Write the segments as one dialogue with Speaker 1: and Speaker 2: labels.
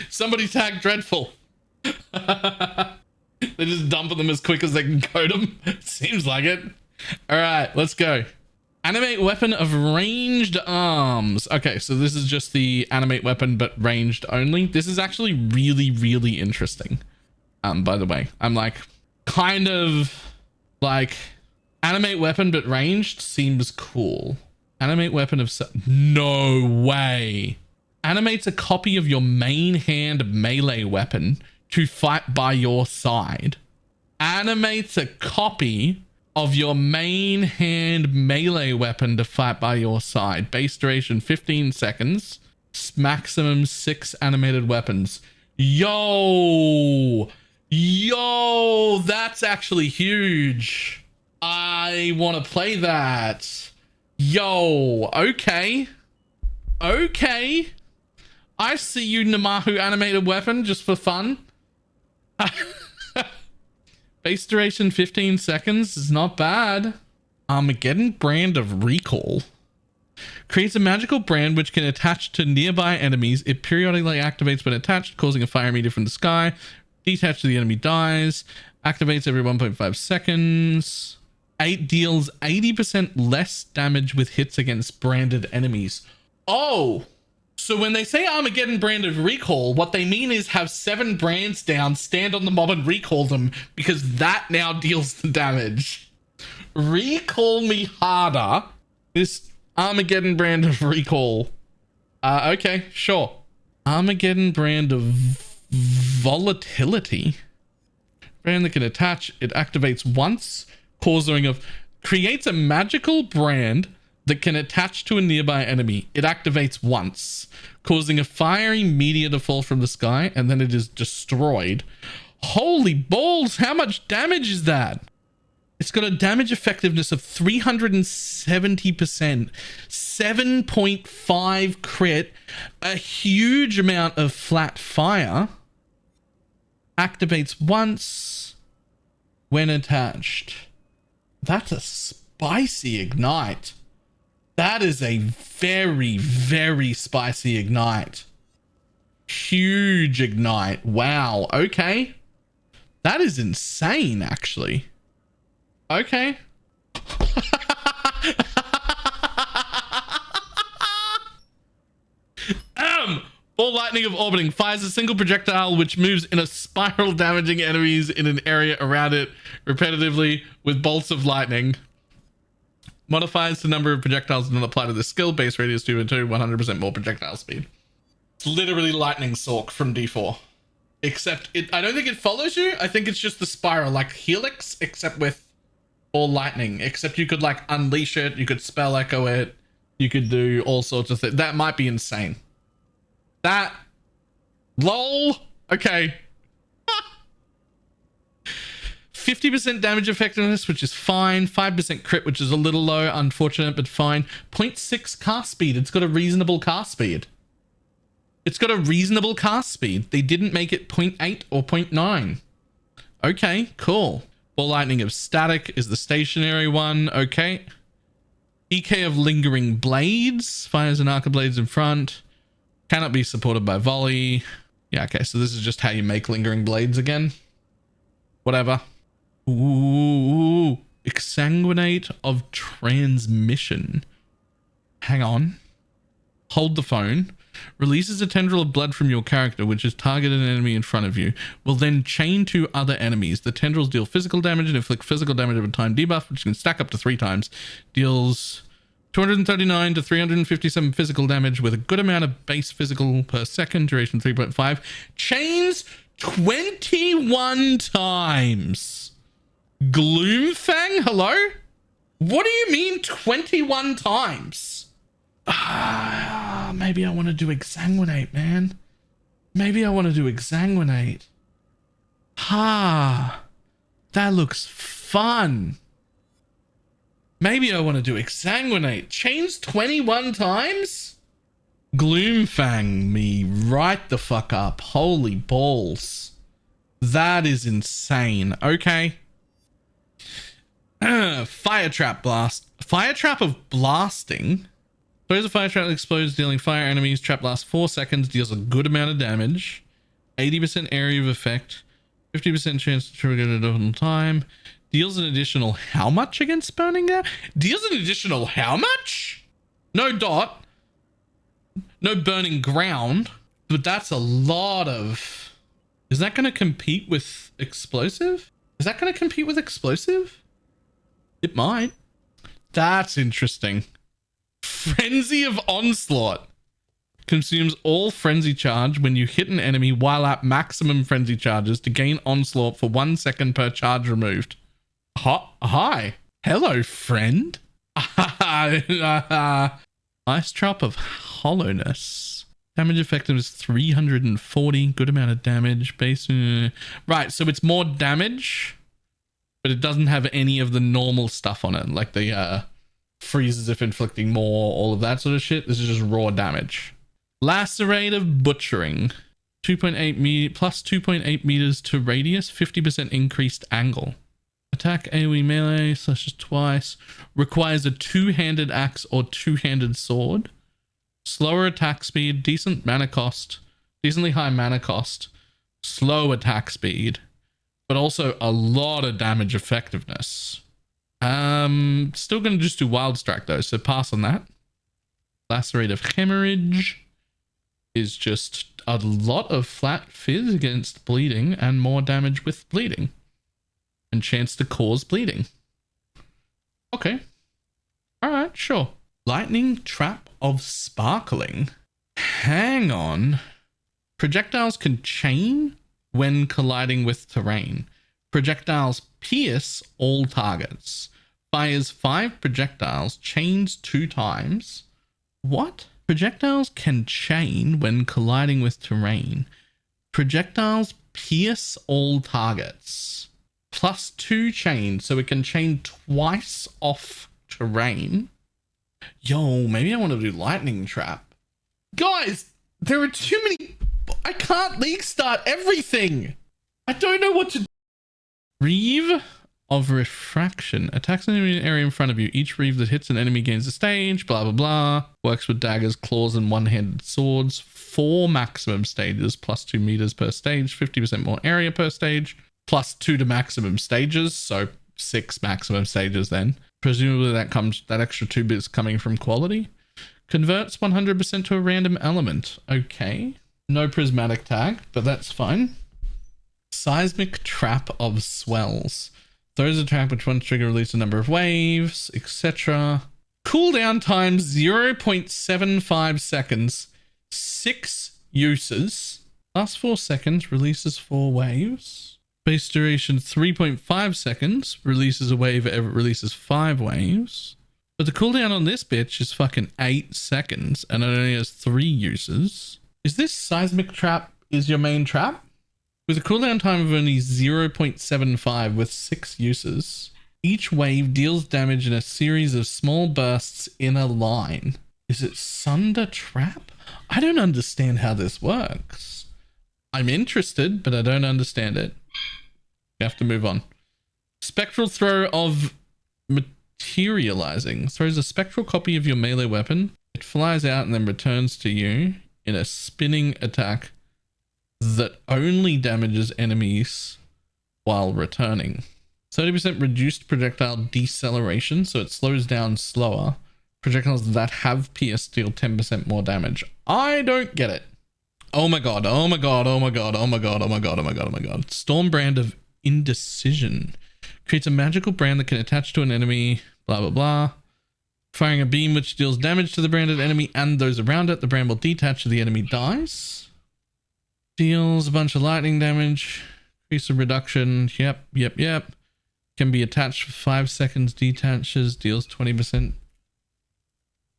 Speaker 1: Somebody tag Dreadful. They're just dumping them as quick as they can code them. Seems like it. All right, let's go. Animate weapon of ranged arms. Okay, so this is just the animate weapon, but ranged only. This is actually really, really interesting. By the way, I'm like kind of like animate weapon, but ranged seems cool. Animate weapon of no way. Animates a copy of your main hand melee weapon to fight by your side. Animates a copy of your main hand melee weapon to fight by your side. Base duration 15 seconds. Maximum 6 animated weapons. Yo, that's actually huge. I want to play that. Yo, okay. I see you, Namahu animated weapon, just for fun. Base duration 15 seconds is not bad. Armageddon brand of recall. Creates a magical brand which can attach to nearby enemies. It periodically activates when attached, causing a fire meteor from the sky. Detached to the enemy dies. Activates every 1.5 seconds. Deals 80% less damage with hits against branded enemies. Oh! So when they say Armageddon brand of recall, what they mean is have 7 brands down, stand on the mob and recall them, because that now deals the damage. Recall me harder. This Armageddon brand of recall. Okay, sure. Armageddon brand of volatility. Brand that can attach. It activates once, creates a magical brand that can attach to a nearby enemy. It activates once, causing a fiery meteor to fall from the sky, and then it is destroyed. Holy balls, how much damage is that? It's got a damage effectiveness of 370%, 7.5 crit, a huge amount of flat fire, activates once when attached. That's a spicy ignite. That is a very, very spicy ignite. Huge ignite. Wow. Okay. That is insane, actually. Okay. Ball lightning of orbiting fires a single projectile which moves in a spiral, damaging enemies in an area around it repetitively with bolts of lightning. Modifies the number of projectiles that apply to the skill. Base radius 2 and 2, 100% more projectile speed. It's literally lightning sork from D4. Except I don't think it follows you. I think it's just the spiral, like Helix, except with all lightning. Except you could like unleash it, you could spell echo it, you could do all sorts of things. That might be insane. That lol. Okay. 50% damage effectiveness, which is fine. 5% crit, which is a little low, unfortunate, but fine. 0.6 cast speed. It's got a reasonable cast speed. They didn't make it 0.8 or 0.9. Okay, cool. Ball lightning of static is the stationary one. Okay. EK of lingering blades. Fires an arc of blades in front. Cannot be supported by volley. Yeah, okay, so this is just how you make lingering blades again. Whatever. Ooh, exsanguinate of transmission. Hang on. Hold the phone. Releases a tendril of blood from your character, which is targeted an enemy in front of you. Will then chain to other enemies. The tendrils deal physical damage and inflict physical damage over time debuff, which can stack up to 3 times. Deals 239 to 357 physical damage with a good amount of base physical per second. Duration 3.5. Chains 21 times. Gloomfang? Hello? What do you mean 21 times? Maybe I want to do exsanguinate, man. Maybe I want to do exsanguinate. That looks fun. Maybe I want to do exsanguinate. Chains 21 times? Gloomfang me right the fuck up. Holy balls. That is insane. Okay. Fire trap blast. Fire trap of blasting. Throws a fire trap that explodes, dealing fire enemies. Trap lasts 4 seconds, deals a good amount of damage. 80% area of effect. 50% chance to trigger it on time. Deals an additional how much against burning damage? Deals an additional how much? No dot. No burning ground. But that's a lot of... Is that going to compete with explosive? Is that going to compete with explosive? It might. That's interesting. Frenzy of Onslaught. Consumes all frenzy charge when you hit an enemy while at maximum frenzy charges to gain onslaught for 1 second per charge removed. Hi. Hello, friend. Ice Drop of Hollowness. Damage effective is 340. Good amount of damage. Base. Right, so it's more damage, but it doesn't have any of the normal stuff on it, like the freezes if inflicting more, all of that sort of shit. This is just raw damage. Lacerate of Butchering. 2.8 plus 2.8 meters to radius, 50% increased angle. Attack AoE melee, slashes twice. Requires a two-handed axe or two-handed sword. Slower attack speed, decent mana cost, decently high mana cost. Slow attack speed, but also a lot of damage effectiveness. Still gonna just do Wild Strike though, so pass on that. Lacerate of Hemorrhage is just a lot of flat fizz against bleeding and more damage with bleeding. And chance to cause bleeding. Okay. Alright, sure. Lightning Trap of Sparkling. Hang on. Projectiles can chain when colliding with terrain. Projectiles pierce all targets. Fires 5 projectiles, chains 2 times. What? Projectiles can chain when colliding with terrain. Projectiles pierce all targets. +2 chain, so it can chain twice off terrain. Yo, maybe I want to do Lightning Trap. Guys, there are too many... I can't league start everything. I don't know what to do. Reeve of Refraction. Attacks an enemy area in front of you. Each reeve that hits an enemy gains a stage. Blah, blah, blah. Works with daggers, claws, and one-handed swords. 4 maximum stages, +2 meters per stage. 50% more area per stage. +2 to maximum stages, so 6 maximum stages then. Presumably that extra 2 bits coming from quality. Converts 100% to a random element. Okay. No prismatic tag, but that's fine. Seismic Trap of Swells. Throws a trap which once trigger release a number of waves, etc. Cooldown time 0.75 seconds. 6 uses. Last 4 seconds, releases 4 waves. Base duration 3.5 seconds. Releases a wave, it releases 5 waves. But the cooldown on this bitch is fucking 8 seconds and it only has 3 uses. Is this Seismic Trap is your main trap? With a cooldown time of only 0.75 with 6 uses. Each wave deals damage in a series of small bursts in a line. Is it Sunder Trap? I don't understand how this works. I'm interested, but I don't understand it. You have to move on. Spectral Throw of Materializing. Throws a spectral copy of your melee weapon. It flies out and then returns to you in a spinning attack that only damages enemies while returning. 30% reduced projectile deceleration, so it slows down slower. Projectiles that have pierce deal 10% more damage. I don't get it. Oh my god, oh my god, oh my god, oh my god, oh my god, oh my god, oh my god. Stormbrand of Indecision. Creates a magical brand that can attach to an enemy, blah blah blah. Firing a beam which deals damage to the branded enemy and those around it. The brand will detach if the enemy dies. Deals a bunch of lightning damage. Increase of reduction. Yep. Can be attached for 5 seconds. Detaches. Deals 20%.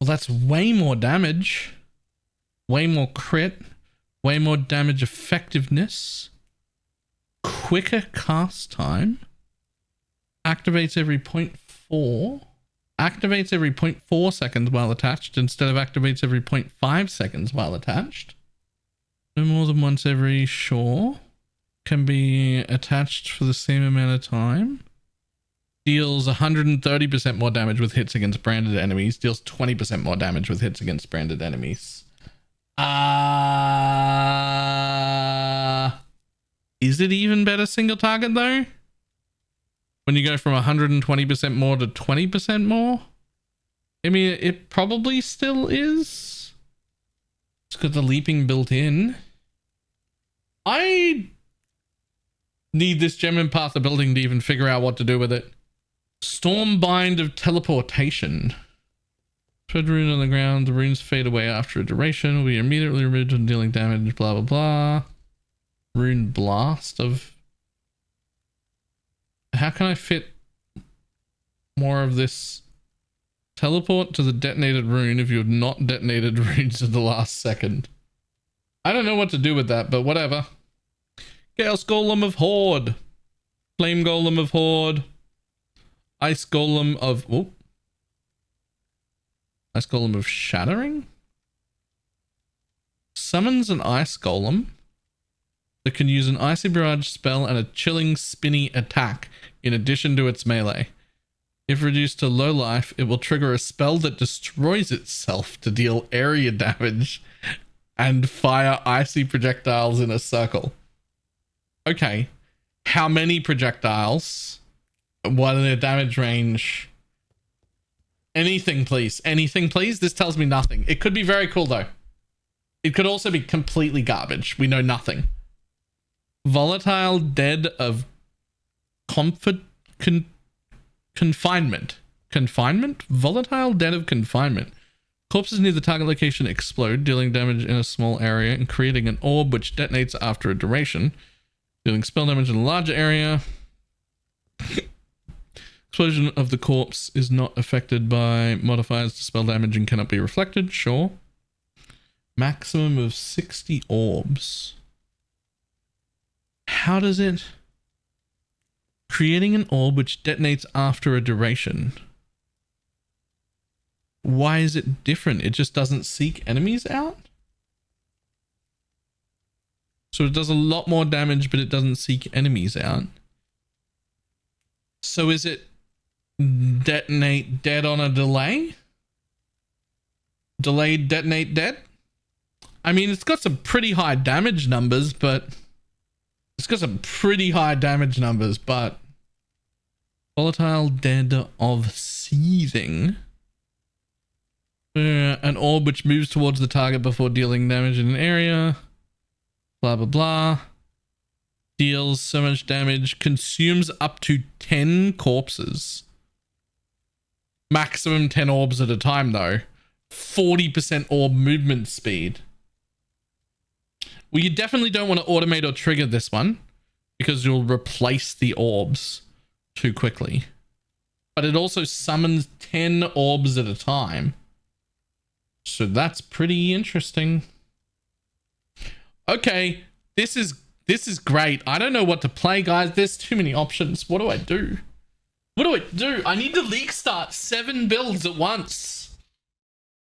Speaker 1: Well, that's way more damage. Way more crit. Way more damage effectiveness. Quicker cast time. Activates every 0.4. Activates every 0.4 seconds while attached instead of activates every 0.5 seconds while attached. No more than once every, sure. Can be attached for the same amount of time. Deals 130% more damage with hits against branded enemies. Deals 20% more damage with hits against branded enemies. Is it even better single target though? When you go from 120% more to 20% more? I mean, it probably still is. It's got the leaping built in. I need this gem in Path of Building to even figure out what to do with it. Stormbind of Teleportation. Spread rune on the ground. The runes fade away after a duration. Will be immediately removed when dealing damage. Blah, blah, blah. Rune Blast of... How can I fit more of this? Teleport to the detonated rune if you have not detonated runes at the last second. I don't know what to do with that, but whatever. Chaos Golem of Horde. Flame Golem of Horde. Ice Golem of... Oh. Ice Golem of Shattering? Summons an Ice Golem that can use an Icy Barrage spell and a Chilling Spinny attack in addition to its melee. If reduced to low life, it will trigger a spell that destroys itself to deal area damage and fire icy projectiles in a circle. Okay. How many projectiles? What are their damage range? Anything, please. Anything, please. This tells me nothing. It could be very cool, though. It could also be completely garbage. We know nothing. Volatile Dead of Confinement. Confinement? Volatile Dead of Confinement. Corpses near the target location explode, dealing damage in a small area and creating an orb which detonates after a duration, dealing spell damage in a larger area. Explosion of the corpse is not affected by modifiers to spell damage and cannot be reflected. Sure. Maximum of 60 orbs. How does it... Creating an orb which detonates after a duration. Why is it different? It just doesn't seek enemies out? So it does a lot more damage, but it doesn't seek enemies out. So is it detonate dead on a delay? Delayed detonate dead? I mean, it's got some pretty high damage numbers, but... Volatile Dead of Seething. An orb which moves towards the target before dealing damage in an area. Blah, blah, blah. Deals so much damage. Consumes up to 10 corpses. Maximum 10 orbs at a time, though. 40% orb movement speed. Well, you definitely don't want to automate or trigger this one, because you'll replace the orbs too quickly. But it also summons 10 orbs at a time. So that's pretty interesting. Okay, this is great. I don't know what to play, guys. There's too many options. What do I do? What do I do? I need to league start 7 builds at once.